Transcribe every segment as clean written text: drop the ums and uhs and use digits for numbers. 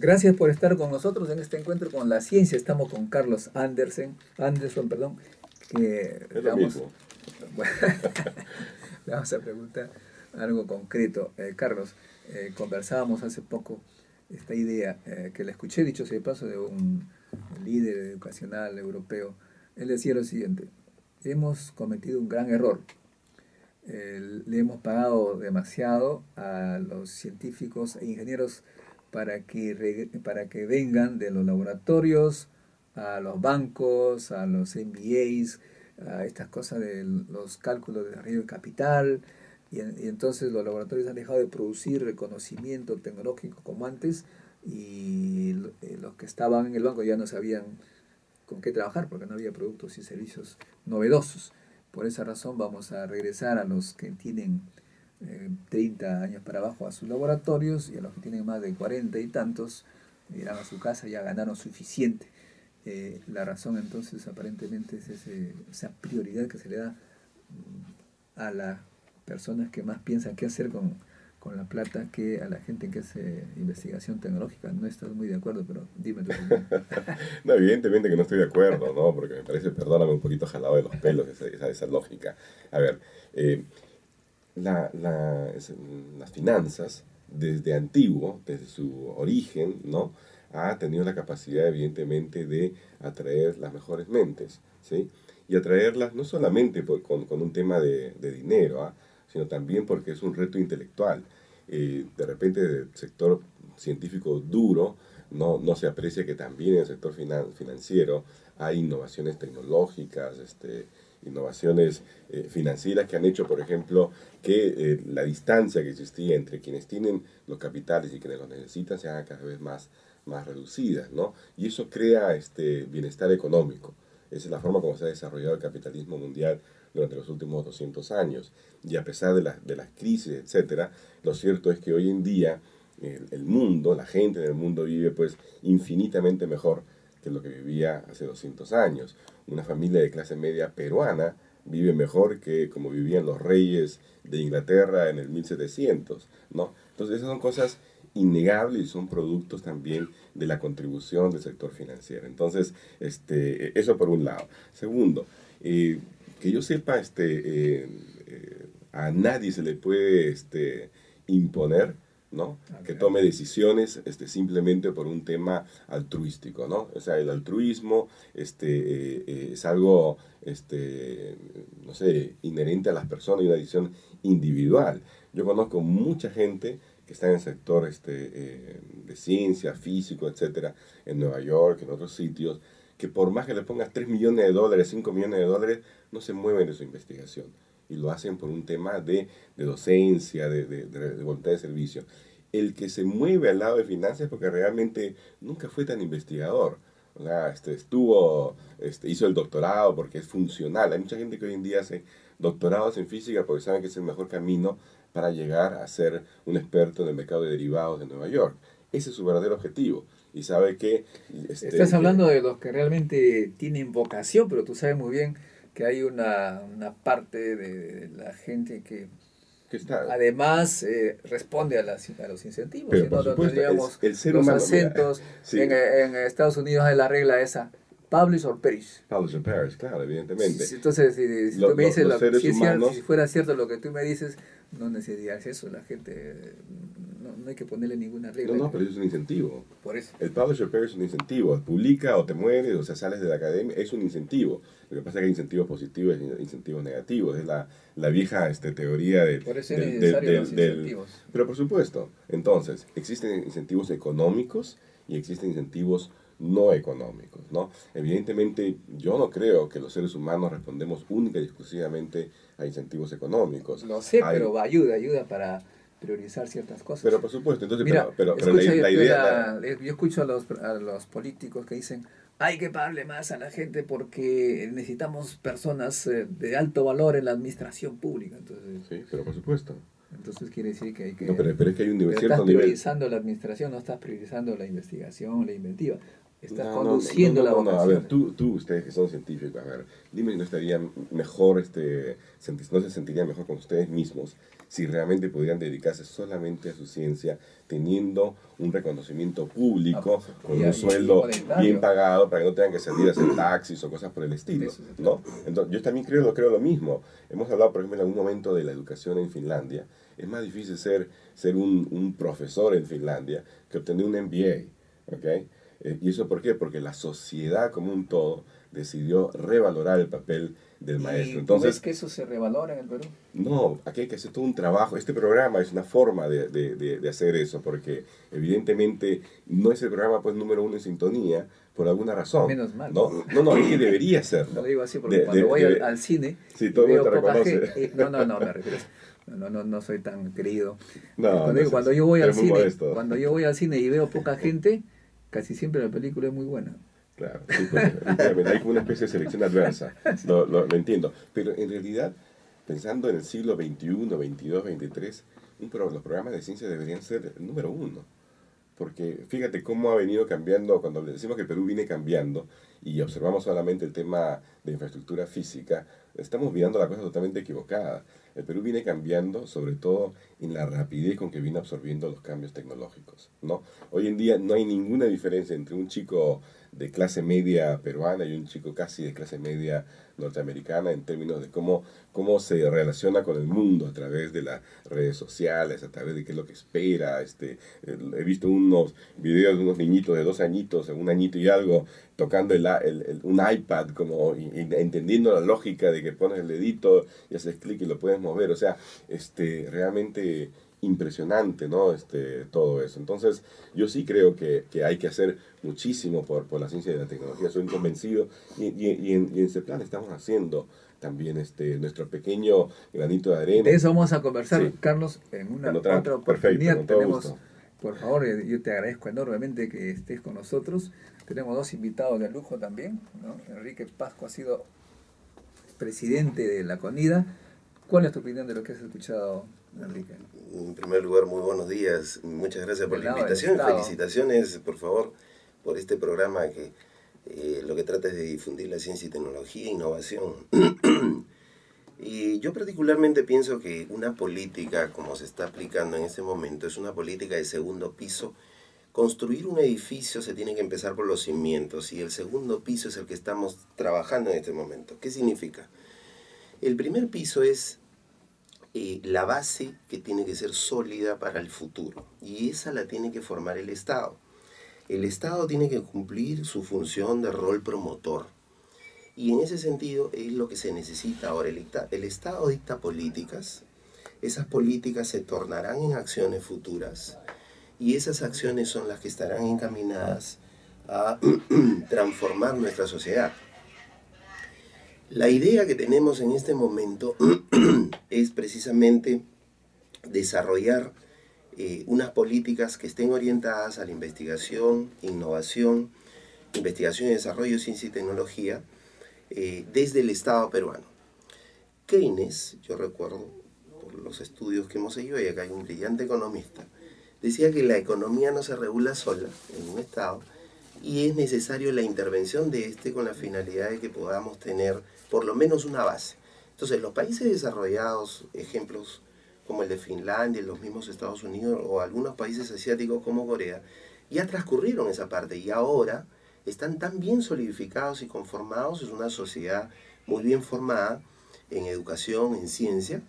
Gracias por estar con nosotros en este encuentro con la ciencia. Estamos con Carlos Anderson, perdón, que Es lo mismo. bueno, le vamos a preguntar algo concreto. Carlos, conversábamos hace poco esta idea que la escuché, dicho sea de paso, de un líder educacional europeo. Él decía lo siguiente: hemos cometido un gran error. Le hemos pagado demasiado a los científicos e ingenieros para que vengan de los laboratorios a los bancos, a los MBAs, a estas cosas de los cálculos de desarrollo de capital, y entonces los laboratorios han dejado de producir reconocimiento tecnológico como antes, y los que estaban en el banco ya no sabían con qué trabajar porque no había productos y servicios novedosos. Por esa razón vamos a regresar a los que tienen 30 años para abajo a sus laboratorios, y a los que tienen más de 40 y tantos irán a su casa, ya ganaron suficiente. La razón entonces aparentemente es esa prioridad que se le da a las personas que más piensan qué hacer con la plata que a la gente que hace investigación tecnológica. No estás muy de acuerdo, pero dime tu opinión. No, evidentemente que no estoy de acuerdo, ¿no? Porque me parece, perdóname, un poquito jalado de los pelos esa lógica. A ver, las finanzas, desde antiguo, desde su origen, ¿no? Ha tenido la capacidad, evidentemente, de atraer las mejores mentes, ¿sí? Y atraerlas no solamente con un tema de dinero, ¿ah? Sino también porque es un reto intelectual. De repente, del sector científico duro, no se aprecia que también en el sector financiero hay innovaciones tecnológicas, innovaciones financieras que han hecho, por ejemplo, que la distancia que existía entre quienes tienen los capitales y quienes los necesitan se haga cada vez más reducida, ¿no? Y eso crea bienestar económico. Esa es la forma como se ha desarrollado el capitalismo mundial durante los últimos 200 años. Y a pesar de las crisis, etcétera, lo cierto es que hoy en día el mundo, la gente del mundo vive pues infinitamente mejor que lo que vivía hace 200 años. Una familia de clase media peruana vive mejor que como vivían los reyes de Inglaterra en el 1700, ¿no? Entonces esas son cosas innegables y son productos también de la contribución del sector financiero. Entonces, eso por un lado. Segundo, que yo sepa, a nadie se le puede imponer, ¿no? Que tome decisiones simplemente por un tema altruístico, ¿no? O sea, el altruismo es algo, no sé, inherente a las personas y una decisión individual. Yo conozco mucha gente que está en el sector de ciencia, físico, etcétera, en Nueva York, en otros sitios, que por más que le pongas 3 millones de dólares, 5 millones de dólares, no se mueven de su investigación. Y lo hacen por un tema de docencia, de voluntad de servicio. El que se mueve al lado de finanzas porque realmente nunca fue tan investigador. O sea, hizo el doctorado porque es funcional. Hay mucha gente que hoy en día hace doctorados en física porque saben que es el mejor camino para llegar a ser un experto en el mercado de derivados de Nueva York. Ese es su verdadero objetivo. Y sabe que... Estás hablando de los que realmente tienen vocación, pero tú sabes muy bien que hay una parte de la gente que está, además responde a los incentivos. pero Si por no, supuesto, tendríamos el ser los humano, acentos. mira, sí. En Estados Unidos hay la regla esa: publish or perish. Publish or perish, claro, evidentemente. Entonces, si tú me dices los seres humanos, si fuera cierto lo que tú me dices, no necesitarías eso. La gente, no hay que ponerle ninguna regla. No, pero eso es un incentivo. Por eso. El publish or perish es un incentivo. Publica o te mueres, o sea, sales de la academia, es un incentivo. Lo que pasa es que hay incentivos positivos y incentivos negativos. Es la vieja teoría por eso es necesario los incentivos. Pero por supuesto, entonces, existen incentivos económicos y existen incentivos no económicos, ¿no? Evidentemente, yo no creo que los seres humanos respondemos única y exclusivamente a incentivos económicos. Lo sé, pero ayuda para priorizar ciertas cosas. Pero por supuesto, entonces, mira, pero la idea... Yo escucho a los políticos que dicen: hay que pagarle más a la gente porque necesitamos personas de alto valor en la administración pública. Entonces, sí, pero por supuesto. Entonces quiere decir que hay que... No, pero es que hay un cierto nivel... Estás priorizando la administración, no estás priorizando la investigación, la inventiva. estás conduciendo la vocación. A ver, ustedes que son científicos, a ver, dime si no estaría mejor, no se sentirían mejor con ustedes mismos si realmente pudieran dedicarse solamente a su ciencia, teniendo un reconocimiento público, con un sueldo bien pagado, para que no tengan que salir a hacer taxis o cosas por el estilo, ¿no? Entonces, yo también creo lo mismo. Hemos hablado, por ejemplo, en algún momento de la educación en Finlandia. Es más difícil ser un profesor en Finlandia que obtener un MBA, ¿ok? ¿Y eso por qué? Porque la sociedad como un todo decidió revalorar el papel del maestro. Entonces, ¿ves que eso se revalora en el Perú? No, aquí hay que hacer todo un trabajo. Este programa es una forma de hacer eso, porque evidentemente no es el programa pues número 1 en sintonía por alguna razón. Menos mal. No, es que debería ser. Lo digo así porque cuando voy al cine, sí, todo veo te poca reconoce. gente. No, me refiero. No soy tan querido. Cuando yo voy al cine y veo poca gente, casi siempre la película es muy buena. Claro, sí, pues, hay como una especie de selección adversa, lo entiendo. Pero en realidad, pensando en el siglo XXI, XXII, XXIII, los programas de ciencia deberían ser el número 1. Porque fíjate cómo ha venido cambiando, cuando decimos que el Perú viene cambiando y observamos solamente el tema de infraestructura física, estamos mirando la cosa totalmente equivocada. El Perú viene cambiando, sobre todo en la rapidez con que viene absorbiendo los cambios tecnológicos, ¿no? Hoy en día no hay ninguna diferencia entre un chico de clase media peruana y un chico casi de clase media norteamericana en términos de cómo se relaciona con el mundo a través de las redes sociales, a través de qué es lo que espera. He visto unos videos de unos niñitos de 2 añitos, 1 añito y algo, tocando un iPad, como entendiendo la lógica de que pones el dedito y haces clic y lo puedes mover. O sea, realmente impresionante, ¿no? Todo eso. Entonces, yo sí creo que hay que hacer muchísimo por la ciencia y la tecnología. Soy convencido y en ese plan estamos haciendo también nuestro pequeño granito de arena. De eso vamos a conversar, sí, Carlos, en otra oportunidad. Perfecto, tenemos, por favor, yo te agradezco enormemente que estés con nosotros. Tenemos 2 invitados de lujo también, ¿no? Enrique Pasco ha sido presidente de la CONIDA. ¿Cuál es tu opinión de lo que has escuchado, Enrique? En primer lugar, muy buenos días. Muchas gracias por la invitación. Felicitaciones, por favor, por este programa que lo que trata es de difundir la ciencia y tecnología e innovación. Y yo particularmente pienso que una política como se está aplicando en este momento es una política de segundo piso. Construir un edificio se tiene que empezar por los cimientos y el segundo piso es el que estamos trabajando en este momento. ¿Qué significa? El primer piso es la base que tiene que ser sólida para el futuro y esa la tiene que formar el Estado. El Estado tiene que cumplir su función de rol promotor y en ese sentido es lo que se necesita ahora. El Estado dicta políticas, esas políticas se tornarán en acciones futuras y esas acciones son las que estarán encaminadas a transformar nuestra sociedad. La idea que tenemos en este momento es precisamente desarrollar unas políticas que estén orientadas a la investigación, innovación, investigación y desarrollo, ciencia y tecnología desde el Estado peruano. Keynes, yo recuerdo por los estudios que hemos hecho, y acá hay un brillante economista, decía que la economía no se regula sola en un Estado y es necesario la intervención de con la finalidad de que podamos tener por lo menos una base. Entonces, los países desarrollados, ejemplos como el de Finlandia, los mismos Estados Unidos o algunos países asiáticos como Corea, ya transcurrieron esa parte y ahora están tan bien solidificados y conformados, es una sociedad muy bien formada en educación, en ciencia,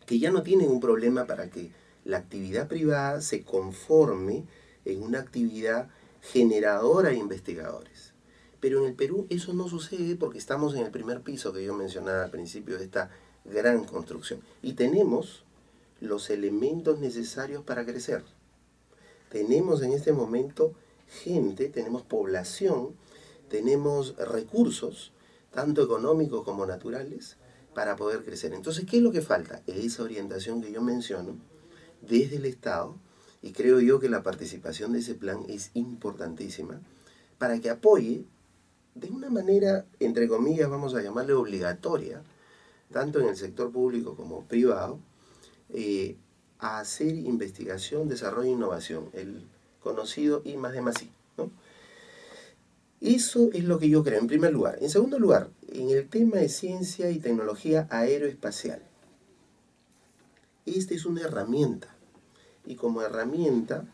que ya no tienen un problema para que la actividad privada se conforme en una actividad generadora de investigadores. Pero en el Perú eso no sucede porque estamos en el primer piso que yo mencionaba al principio de esta gran construcción. Y tenemos los elementos necesarios para crecer. Tenemos en este momento gente, tenemos población, tenemos recursos, tanto económicos como naturales, para poder crecer. Entonces, ¿qué es lo que falta? Esa orientación que yo menciono desde el Estado, y creo yo que la participación de ese plan es importantísima, para que apoye de una manera, entre comillas, vamos a llamarle obligatoria, tanto en el sector público como privado, a hacer investigación, desarrollo e innovación, el conocido I+D+I, ¿no? Eso es lo que yo creo, en primer lugar. En segundo lugar, en el tema de ciencia y tecnología aeroespacial. Esta es una herramienta. Y como herramienta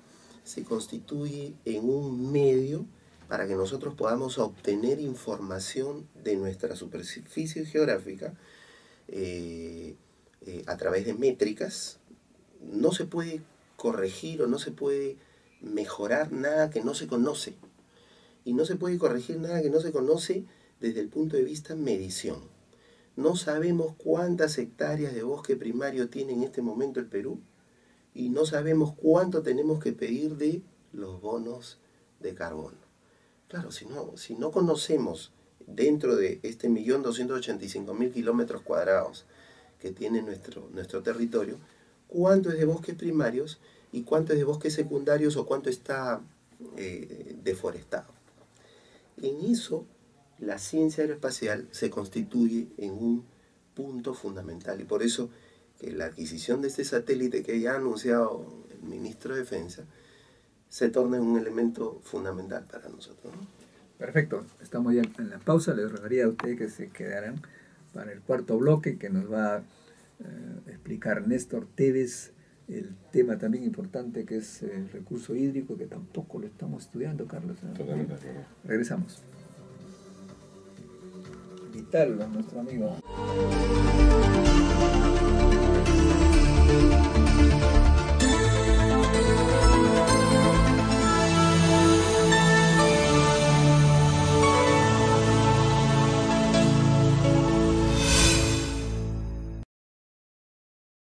se constituye en un medio para que nosotros podamos obtener información de nuestra superficie geográfica a través de métricas. No se puede corregir o no se puede mejorar nada que no se conoce. Y no se puede corregir nada que no se conoce desde el punto de vista medición. No sabemos cuántas hectáreas de bosque primario tiene en este momento el Perú y no sabemos cuánto tenemos que pedir de los bonos de carbono. Claro, si no conocemos dentro de este 1.285.000 kilómetros cuadrados que tiene nuestro territorio, cuánto es de bosques primarios y cuánto es de bosques secundarios o cuánto está deforestado. En eso, la ciencia aeroespacial se constituye en un punto fundamental y por eso que la adquisición de este satélite que ya ha anunciado el ministro de Defensa se torna en un elemento fundamental para nosotros, ¿no? Perfecto, estamos ya en la pausa. Les rogaría a ustedes que se quedaran para el cuarto bloque que nos va a explicar Néstor Tevez, el tema también importante que es el recurso hídrico, que tampoco lo estamos estudiando, Carlos. Totalmente. Regresamos. Vital, nuestro amigo.